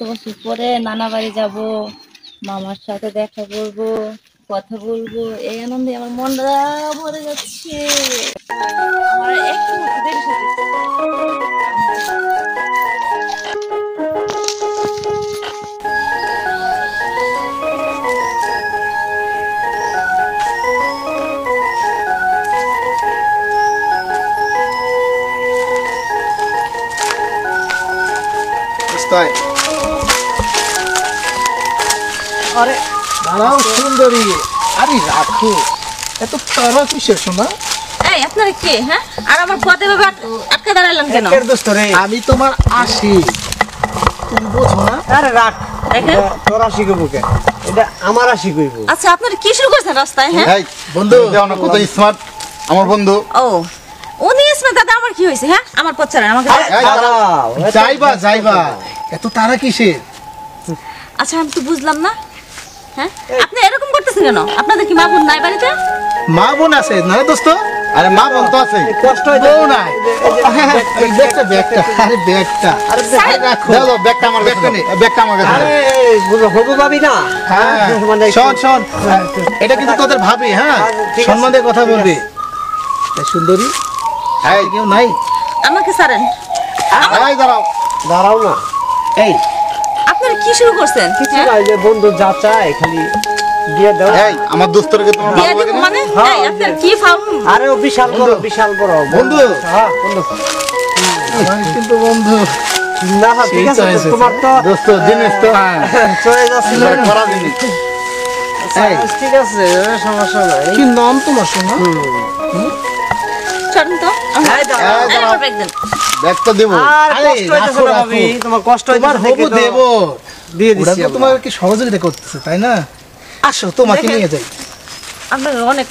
বছর পরে নানা বাড়ি যাব, মামার সাথে দেখা করব, কথা বলবো, এই আনন্দে আমার মনটা ভরে যাচ্ছে। আমার একটু দেরি হচ্ছে। আরে দাঁড়াও সুন্দরী, আরে রাখো, এত তারা কিসের শোনা? এই আপনারা কে? হ্যাঁ, আর আমার পথে ভাবে আটকে দাঁড়ালেন কেন? আমি তোমার আশি, তুমি বোঝো না? আরে রাখ, দেখেন তোর আশি কইব কে? এটা আমার আশি কইব। আচ্ছা আপনারা কি শুরু করছেন রাস্তায়? হ্যাঁ এই বন্ধু দেও না, কত স্মার্ট আমার বন্ধু। ও উনি ইসমে দাদা, আমার কি হয়েছে? হ্যাঁ, আমার পথ ছাড়েন আমাকে। এই দাঁড়াও, যাইবা যাইবা, এত তারা কিসের? আচ্ছা আমি তো বুঝলাম না। হ্যাঁ, আপনি এরকম করতেছেন কেন? আপনাদের কি মা বোন নাই বাড়িতে? মা বোন আছে না দোস্ত? আরে মা বোন তো আছে, কষ্ট হয় বউ নাই। এই ব্যাগটা ব্যাগটা, আরে ব্যাগটা, আরে রাখো। দাও দাও, ব্যাগটা আমার কাছে নে, ব্যাগটা আমার কাছে আরে নে। হবু ভাবি না? হ্যাঁ শোন শোন, এটা কিন্তু তোদের ভাবি। হ্যাঁ, ঠিক আছে। সম্মান দিয়ে কথা বলবি। এই সুন্দরী, এই কেউ নাই? আমাকে ছাড়েন। এই দাঁড়াও, দাঁড়াও না। এই আপনারা কি শুরু করছেন? কিছু হ্যাঁ? নাই, যে বন্ধু যা চায় খালি দিয়ে দাও। এই আমার দোস্তরকে তোমার দিয়া ভালো দিব লাগে না? মানে? হ্যাঁ। এই আপনার কি ফাউল? আরে ও বিশাল বড়, বিশাল বড় বন্ধু। হ্যাঁ বন্ধু। কিন্তু বন্ধু না না ঠিক আছে, সেই তোমার তো দোস্ত জিনিস তো চলে যাচ্ছিল। করা জিনিস। এই। ঠিক আছে, সমস্যা নাই। কি নাম তোমার শোনা? ছাড়ুন তো। এই দাঁড়াও। এই এই দাঁড়াও, আমার ব্যাগ দেন। ব্যাগটা দেবো। আর আরে, কষ্ট হইতেছে রাখো, না রাখো। ভাবি, তোমার কষ্ট তোমার হইতেছে হবু দেখে তো দেব, দিয়ে ওরা দিছি তো আমরা। তোমাকে সহযোগিতা করতেছে, তাই না? আসো তোমাকে দেখেন। নিয়ে যাই। আপনাকে অনেক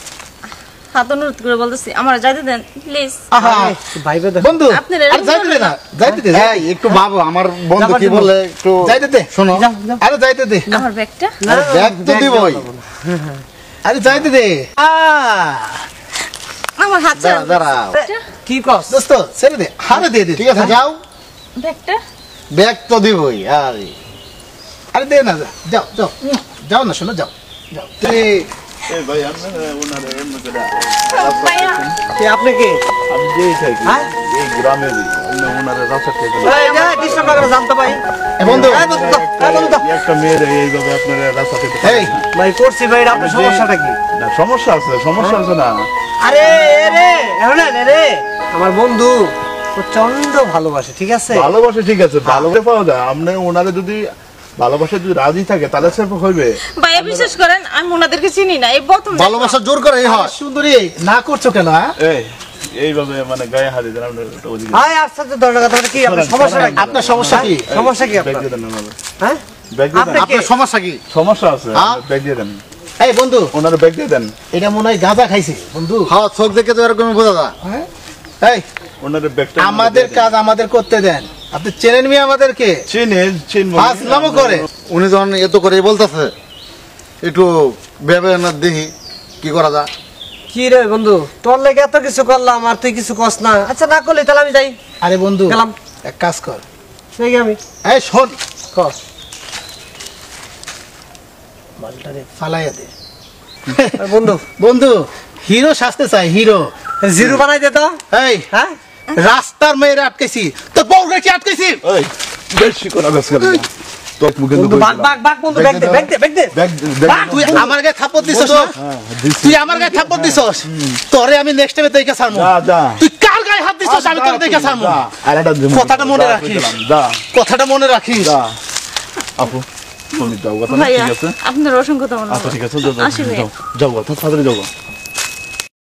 হাত অনুরোধ করে বলতেছি, আমার যাইতে দেন প্লিজ। আহা আরে, ভাইবে দেখো। বন্ধু, আপনার আরে এরকম যাইতে দে না, যাইতে দে, এই একটু ভাবো, আমার বন্ধু যাবার কি জন্য। বলে একটু যাইতে দে। শোনো। যাও, যাও। আরে যাইতে দে, আমার ব্যাগটা। আরে ব্যাগ তো দিবই। আরে যাইতে দে। আমার হাত দাঁড়া ছাড়ুন। দাঁড়াও, কি কস? দোস্ত ছেড়ে দে, হারে দিয়ে দে। ঠিক আছে যাও, ব্যাগটা। ব্যাগ তো দিবই। আরে আরে দে না, যাও যাও যাও না, শোনো যাও যাও। ভাইয়া, কে আপনি কে? হ্যাঁ? এই যে ডিস্টার্ব না করে জানতো ভাই। এ বন্ধু, এই বন্ধু দাও, এই বন্ধু দাও। এই ভাই করছি ভাই, আপনার সমস্যাটা কি? সমস্যা আছে না। আরে রে এখন রে আমার বন্ধু প্রচন্ড ভালোবাসে, ঠিক আছে? ভালোবাসা ঠিক আছে, ভালোবাসা পাওয়া যায়। আপনি ওনারে যদি ভালোবাসা যদি রাজি থাকে তাহলে সে হইবে। ভাইয়া বিশ্বাস করেন আমি ওনাদেরকে চিনি না, এই প্রথম দেখলাম। ভালোবাসা জোর করে এই হয়। সুন্দরী, না করছো কেন? হ্যাঁ, এইভাবে মানে গায়ে হাত দিতেন আপনার ওদিকে। আয় আস্তে আস্তে দরজা কথা কি আপনার সমস্যাটা কি? আপনার সমস্যা কি? সমস্যা কি ব্যাগ আপনার? দিয়ে দেন আমাকে। হ্যাঁ? ব্যাগ দিয়ে দেন। আপনি- আপনার সমস্যা কি? সমস্যা আছে, হ্যাঁ? ব্যাগ দিয়ে দেন। এই বন্ধু, ওনারে ব্যাগ দিয়ে দেন। এটা মনে হয় গাঁজা খাইছে বন্ধু। হ্যাঁ, চোখ দেখে তো এরকমই বোঝা যায়। হ্যাঁ? এই ওনারে ব্যাগটা আমাদের কাজ আমাদের করতে দেন। আপনি চেনেন মি আমাদেরকে? চিনবো। ফাজলামো করে। উনি যখন এত করে বলতেছে, একটু ভেবে না দেখি কি করা যায়। কি রে বন্ধু, তোর লেগে এত কিছু করলাম আর তুই কিছু কস না। আচ্ছা না করলি তাহলে আমি যাই, আরে বন্ধু, গেলাম। এক কাজ কর, দেখি আমি এই শোন, কস ফালাইয়া দে। বন্ধু বন্ধু, হিরো সাজতে চাই, হিরো। জিরো বানাই দে তো। এই হ্যাঁ রাস্তার মেয়েরা আটকেছি, তো বউরে কি আটকেছি? এই বেশি করে গাছ করে তোর মুখে বন্ধু বাগ বাগ বাগ বন্ধু ব্যাগ দে ব্যাগ দে ব্যাগ দে। তুই আমার গায়ে থাপ্পড় দিছস না? তুই আমার গায়ে থাপ্পড় দিছস, তোরে আমি নেক্সট টাইমে দেখে ছাড়মু। যা তুই কার গায়ে হাত দিছস আমি তোরে দেখে ছাড়মু। কথাটা মনে রাখিস, যা কথাটা মনে রাখিস। যা আপু তুমি যাও কথা, ভাইয়া ঠিক আছে? আপনার অসংখ্য ধন্যবাদ। আচ্ছা ঠিক আছে, যাও আসি ভাইয়া। যাও যাও তাড়াতাড়ি যাও।